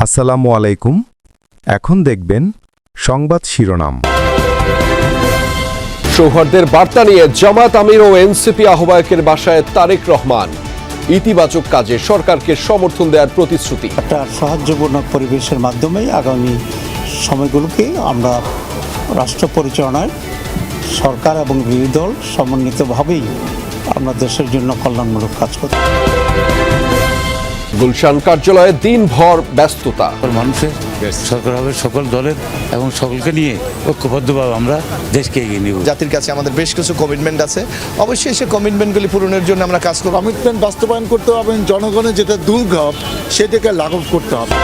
আসসালামু আলাইকুম। এখন দেখবেন সংবাদ শিরোনাম। সৌহার্দ্যের বার্তা নিয়ে জামাত আমির ও এনসিপি আহ্বায়কের বাসায় তারেক রহমান। ইতিবাচক কাজে সরকারকে সমর্থন দেওয়ার প্রতিশ্রুতি। একটা সাহায্যপূর্ণ পরিবেশের মাধ্যমেই আগামী সময়গুলোকে আমরা রাষ্ট্র পরিচালনায় সরকার এবং বিরোধী দল সমন্বিতভাবেই আমরা দেশের জন্য কল্যাণমূলক কাজ করতে। গুলশান কার্যালয়ে দিনভর ব্যস্ততা। মানুষের সরকার হবে সকল দলের এবং সকলকে নিয়ে ঐক্যবদ্ধভাবে আমরা দেশকে এগিয়ে নিব। জাতির কাছে আমাদের বেশ কিছু কমিটমেন্ট আছে, অবশ্যই সেই কমিটমেন্টগুলি পূরণের জন্য আমরা কাজ করব। কমিটমেন্ট বাস্তবায়ন করতে হবে, জনগণের যেটা দুর্ভোগ সেটাকে লাঘব করতে হবে।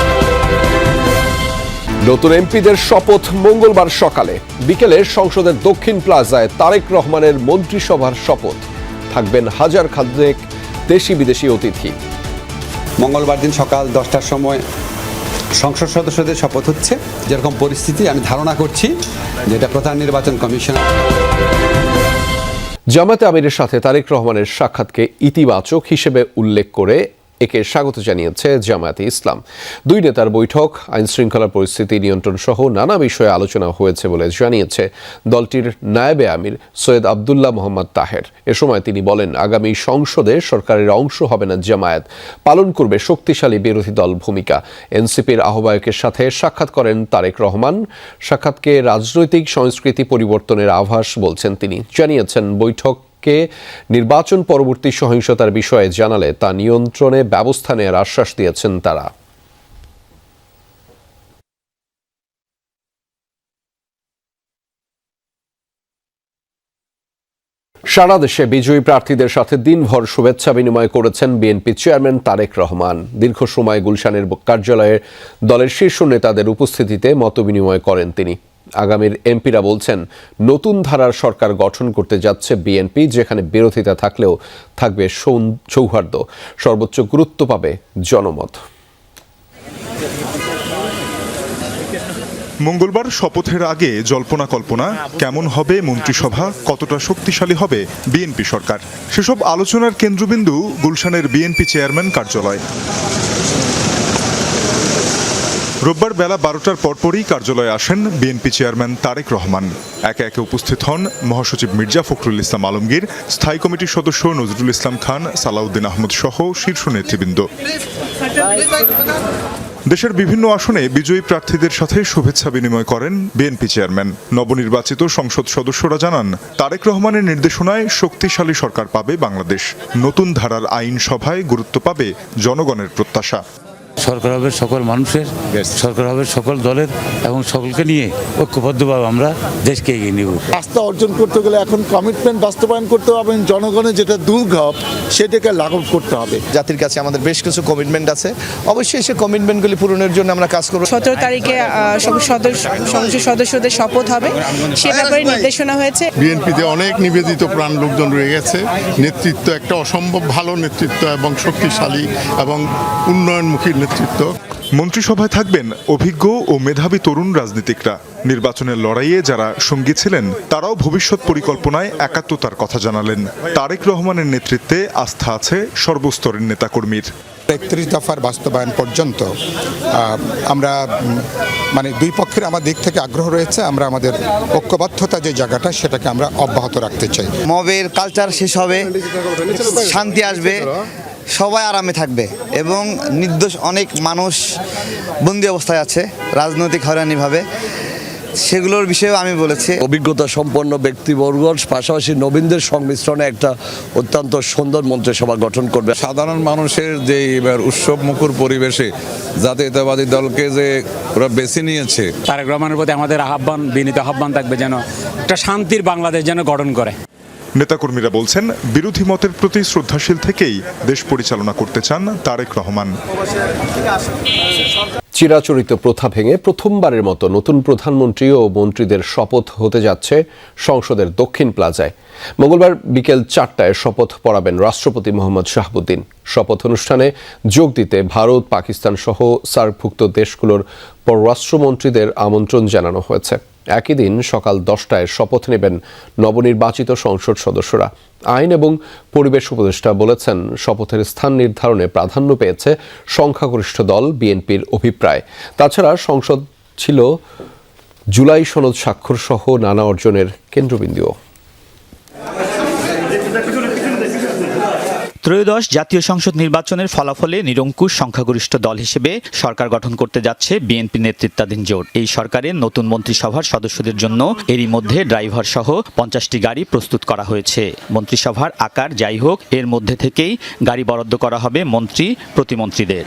নতুন এমপিদের শপথ মঙ্গলবার সকালে। বিকেলে সংসদের দক্ষিণ প্লাজায় তারেক রহমানের মন্ত্রিসভার শপথ। থাকবেন হাজার খানেক দেশি বিদেশি অতিথি। মঙ্গলবার দিন সকাল 10টার সময় সংসদ সদস্যদের শপথ হচ্ছে। যেরকম পরিস্থিতি আমি ধারণা করছি যে এটা প্রধান নির্বাচন কমিশন। জামাতে আমিরের সাথে তারেক রহমানের সাক্ষাৎকে ইতিবাচক হিসেবে উল্লেখ করে একে স্বাগত জানিয়েছে জামায়াতে ইসলাম। দুই নেতার বৈঠক আইন শৃঙ্খলার পরিস্থিতি নিয়ন্ত্রণ সহ নানা বিষয়ে আলোচনা হয়েছে বলে জানিয়েছে দলটির নায়েবে আমির সৈয়দ আবদুল্লাহ মোহাম্মদ তাহের। এ সময় তিনি বলেন, আগামী সংসদে সরকারের অংশ হবে না জামায়াত, পালন করবে শক্তিশালী বিরোধী দল ভূমিকা। এনসিপির আহ্বায়কের সাথে সাক্ষাৎ করেন তারেক রহমান। সাক্ষাৎকে রাজনৈতিক সংস্কৃতি পরিবর্তনের আভাস বলছেন তিনি। জানিয়েছেন বৈঠককে নির্বাচন পরবর্তী সহিংসতার বিষয়ে জানালে তা নিয়ন্ত্রণে ব্যবস্থা নেওয়ার আশ্বাস দিয়েছেন তারা। সারা দেশে বিজয়ী প্রার্থীদের সাথে দিনভর শুভেচ্ছা বিনিময় করেছেন বিএনপি চেয়ারম্যান তারেক রহমান। দীর্ঘ সময় গুলশানের কার্যালয়ে দলের শীর্ষ নেতাদের উপস্থিতিতে মতবিনিময় করেন তিনি। আগামীর এমপিরা বলছেন, নতুন ধারার সরকার গঠন করতে যাচ্ছে বিএনপি, যেখানে বিরোধিতা থাকলেও থাকবে সৌহার্দ্য। সর্বোচ্চ গুরুত্ব পাবে জনমত। মঙ্গলবার শপথের আগে জল্পনা কল্পনা, কেমন হবে মন্ত্রিসভা, কতটা শক্তিশালী হবে বিএনপি সরকার, সেসব আলোচনার কেন্দ্রবিন্দু গুলশানের বিএনপি চেয়ারম্যান কার্যালয়। রোববার বেলা 12টার পরপরই কার্যালয়ে আসেন বিএনপি চেয়ারম্যান তারেক রহমান। একে একে উপস্থিত হন মহাসচিব মির্জা ফখরুল ইসলাম আলমগীর, স্থায়ী কমিটির সদস্য নজরুল ইসলাম খান, সালাউদ্দিন আহমদ সহ শীর্ষ নেতৃবৃন্দ। দেশের বিভিন্ন আসনে বিজয়ী প্রার্থীদের সাথে শুভেচ্ছা বিনিময় করেন বিএনপি চেয়ারম্যান। নবনির্বাচিত সংসদ সদস্যরা জানান, তারেক রহমানের নির্দেশনায় শক্তিশালী সরকার পাবে বাংলাদেশ। নতুন ধারার আইন সভায় গুরুত্ব পাবে জনগণের প্রত্যাশা। সরকার হবে সকল মানুষের, সরকার হবে সকল দলের এবং সকলকে নিয়ে ঐক্যবদ্ধভাবে আমরা দেশকে এগিয়ে নিব। আস্থা অর্জন করতে গেলে এখন কমিটমেন্ট বাস্তবায়ন করতে হবে, জনগণের যেটা দুর্ভোগ সেটাকে লাঘব করতে হবে। জাতির কাছে আমাদের বেশ কিছু কমিটমেন্ট আছে, অবশ্যই সেই কমিটমেন্টগুলি পূরণের জন্য আমরা কাজ করব। 17 তারিখে সংসদ সদস্যদের শপথ হবে, সে ব্যাপারে নির্দেশনা হয়েছে। বিএনপিতে অনেক নিবেদিত প্রাণ লোকজন রয়ে গেছে। নেতৃত্ব একটা অসম্ভব ভালো নেতৃত্ব এবং শক্তিশালী এবং উন্নয়নমুখী নেতৃত্ব। মন্ত্রিসভায় থাকবেন অভিজ্ঞ ও মেধাবী তরুণ রাজনীতিকরা। নির্বাচনের লড়াইয়ে যারা সঙ্গী ছিলেন তারাও ভবিষ্যৎ পরিকল্পনায় একাত্মতার কথা জানালেন। তারেক রহমানের নেতৃত্বে আস্থা আছে সর্বস্তরের নেতাকর্মীর। 31 দফার বাস্তবায়ন পর্যন্ত আমরা দুই পক্ষের আমার দিক থেকে আগ্রহ রয়েছে। আমরা আমাদের ঐক্যবদ্ধতা যে জায়গাটা সেটাকে আমরা অব্যাহত রাখতে চাই। মবের কালচার শেষ হবে, শান্তি আসবে, সবাই আরামে থাকবে এবং নির্দোষ অনেক মানুষ বন্দি অবস্থায় আছে রাজনৈতিক হয়রানিভাবে, সেগুলোর বিষয়েও আমি বলেছি। অভিজ্ঞতা সম্পন্ন ব্যক্তিবর্গ পাশাপাশি নবীনদের সংমিশ্রণে একটা অত্যন্ত সুন্দর মন্ত্রিসভা গঠন করবে। সাধারণ মানুষের যে এবার উৎসব মুখর পরিবেশে জাতীয়তাবাদী দলকে যে ওরা বেছে নিয়েছে, তারেক রহমানের প্রতি আমাদের বিনীত আহ্বান থাকবে যেন একটা শান্তির বাংলাদেশ যেন গঠন করে। নেতাকর্মীরা বলছেন, বিরোধী মতের প্রতি শ্রদ্ধাশীল থেকেই দেশ পরিচালনা করতে চান তারেক রহমান। চিরাচরিত প্রথা ভেঙে প্রথমবারের মতো নতুন প্রধানমন্ত্রী ও মন্ত্রীদের শপথ হতে যাচ্ছে সংসদের দক্ষিণ প্লাজায়। মঙ্গলবার বিকেল 4টায় শপথ পড়াবেন রাষ্ট্রপতি মোহাম্মদ শাহাবুদ্দিন। শপথ অনুষ্ঠানে যোগ দিতে ভারত, পাকিস্তান সহ সার্কভুক্ত দেশগুলোর পররাষ্ট্রমন্ত্রীদের আমন্ত্রণ জানানো হয়েছে। একই দিন সকাল 10টায় শপথ নেবেন নবনির্বাচিত সংসদ সদস্যরা। আইন এবং পরিবেশ উপদেষ্টা বলেছেন, শপথের স্থান নির্ধারণে প্রাধান্য পেয়েছে সংখ্যাগরিষ্ঠ দল বিএনপির অভিপ্রায়। তাছাড়া সংসদ ছিল জুলাই সনদ স্বাক্ষর সহ নানা অর্জনের কেন্দ্রবিন্দু। ত্রয়োদশ জাতীয় সংসদ নির্বাচনের ফলাফলে নিরঙ্কুশ সংখ্যাগরিষ্ঠ দল হিসেবে সরকার গঠন করতে যাচ্ছে বিএনপি নেতৃত্বাধীন জোট। এই সরকারের নতুন মন্ত্রিসভার সদস্যদের জন্য এরই মধ্যে ড্রাইভার সহ 50টি গাড়ি প্রস্তুত করা হয়েছে। মন্ত্রিসভার আকার যাই হোক, এর মধ্যে থেকেই গাড়ি বরাদ্দ করা হবে মন্ত্রী প্রতিমন্ত্রীদের।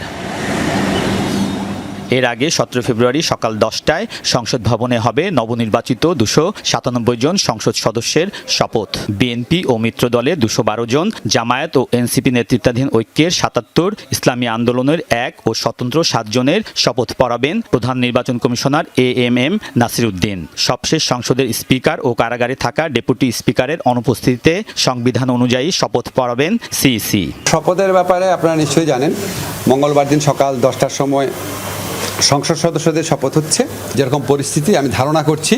এর আগে 17 ফেব্রুয়ারি সকাল 10টায় সংসদ ভবনে হবে নবনির্বাচিত 297 জন সংসদ সদস্যের শপথ। বিএনপি ও মিত্র দলের 212 জন, জামায়াত ও এনসিপি নেতৃত্বাধীন ঐক্যের 77, ইসলামী আন্দোলনের 1 ও স্বতন্ত্র 7 জনের শপথ পড়াবেন প্রধান নির্বাচন কমিশনার এএমএম নাসির উদ্দিন। সবশেষ সংসদের স্পিকার ও কারাগারে থাকা ডেপুটি স্পিকারের অনুপস্থিতিতে সংবিধান অনুযায়ী শপথ পড়াবেন সিইসি। শপথের ব্যাপারে আপনারা নিশ্চয়ই জানেন, মঙ্গলবার দিন সকাল 10টার সময় সংসদ সদস্যদের শপথ হচ্ছে। যেরকম পরিস্থিতি আমি ধারণা করছি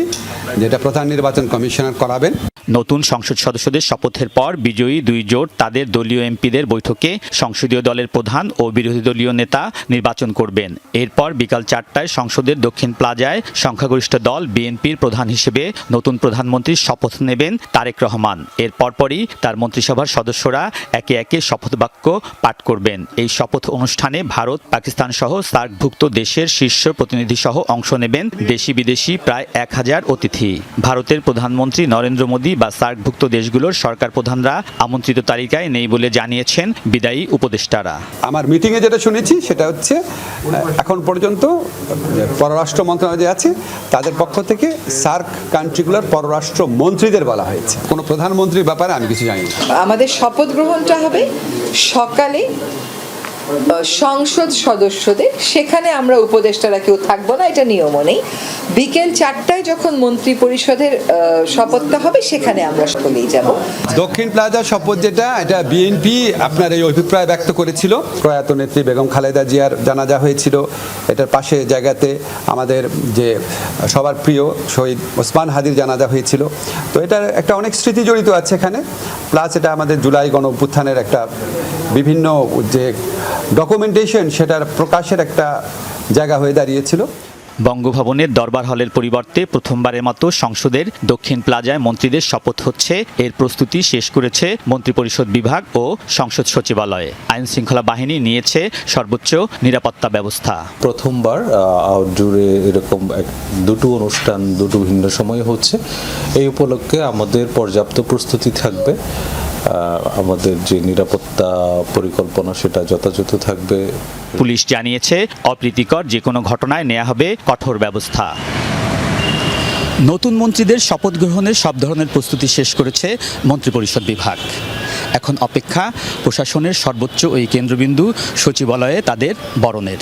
যেটা প্রধান নির্বাচন কমিশনার করাবেন। নতুন সংসদ সদস্যদের শপথের পর বিজয়ী দুই জোট তাদের দলীয় এমপিদের বৈঠকে সংসদীয় দলের প্রধান ও বিরোধী দলীয় নেতা নির্বাচন করবেন। এরপর বিকাল 4টায় সংসদের দক্ষিণ প্লাজায় সংখ্যাগরিষ্ঠ দল বিএনপির প্রধান হিসেবে নতুন প্রধানমন্ত্রীর শপথ নেবেন তারেক রহমান। এর পরপরই তার মন্ত্রিসভার সদস্যরা একে একে শপথ বাক্য পাঠ করবেন। এই শপথ অনুষ্ঠানে ভারত, পাকিস্তান সহ সার্কভুক্ত দেশের শীর্ষ প্রতিনিধি সহ অংশ নেবেন দেশি বিদেশি প্রায় 1000 অতিথি। ভারতের প্রধানমন্ত্রী নরেন্দ্র মোদী বা সার্কভুক্ত দেশগুলোর সরকার প্রধানরা আমন্ত্রিত তালিকায় নেই বলে জানিয়েছেন বিদায়ী উপদেষ্টারা। আমার মিটিংয়ে যেটা শুনেছি সেটা হচ্ছে এখন পর্যন্ত পররাষ্ট্র মন্ত্রণালয় যে আছে তাদের পক্ষ থেকে সার্ক কান্ট্রিগুলোর পররাষ্ট্র মন্ত্রীদের বলা হয়েছে। কোনো প্রধানমন্ত্রীর ব্যাপারে আমি কিছু জানি না। আমাদের শপথ গ্রহণটা হবে সকালে সংসদ সদস্যদের, সেখানে আমরা উপদেষ্টারা কেউ থাকবো না, এটা নিয়মও নেই। বিকেল 4টায় যখন মন্ত্রী পরিষদের শপথটা হবে সেখানে আমরা সকলেই যাব। দক্ষিণ প্লাজা শপথ যেটা, এটা বিএনপি আপনার এই অভিপ্রায় ব্যক্ত করেছিল। প্রয়াত নেত্রী বেগম খালেদা জিয়ার জানাজা হয়েছিল, এটার পাশে জায়গাতে আমাদের যে সবার প্রিয় শহীদ ওসমান হাদির জানাজা হয়েছিল। তো এটার একটা অনেক স্মৃতি জড়িত আছে এখানে। প্লাস এটা আমাদের জুলাই গণ অভ্যুত্থানের একটা বিভিন্ন যে ডকুমেন্টেশন, সেটার প্রকাশের একটা জায়গা হয়ে দাঁড়িয়েছিল। বঙ্গভবনের দরবার হলের পরিবর্তে প্রথমবারের মতো সংসদের দক্ষিণ প্লাজায় মন্ত্রীদের শপথ হচ্ছে। এর প্রস্তুতি শেষ করেছে মন্ত্রিপরিষদ বিভাগ ও সংসদ সচিবালয়ে। আইন শৃঙ্খলা বাহিনী নিয়েছে সর্বোচ্চ নিরাপত্তা ব্যবস্থা। প্রথমবার আউটডোরে এরকম দুটো অনুষ্ঠান দুটো ভিন্ন সময়ে হচ্ছে। এই উপলক্ষে আমাদের পর্যাপ্ত প্রস্তুতি থাকবে। আমাদের যে নিরাপত্তা পরিকল্পনা সেটা যথাযথ থাকবে। পুলিশ জানিয়েছে, অপ্রীতিকর যে কোনো ঘটনায় নেওয়া হবে কঠোর ব্যবস্থা। নতুন মন্ত্রীদের শপথ গ্রহণের সব ধরনের প্রস্তুতি শেষ করেছে মন্ত্রিপরিষদ বিভাগ। এখন অপেক্ষা প্রশাসনের সর্বোচ্চ ওই কেন্দ্রবিন্দু সচিবালয়ে তাদের বরণের।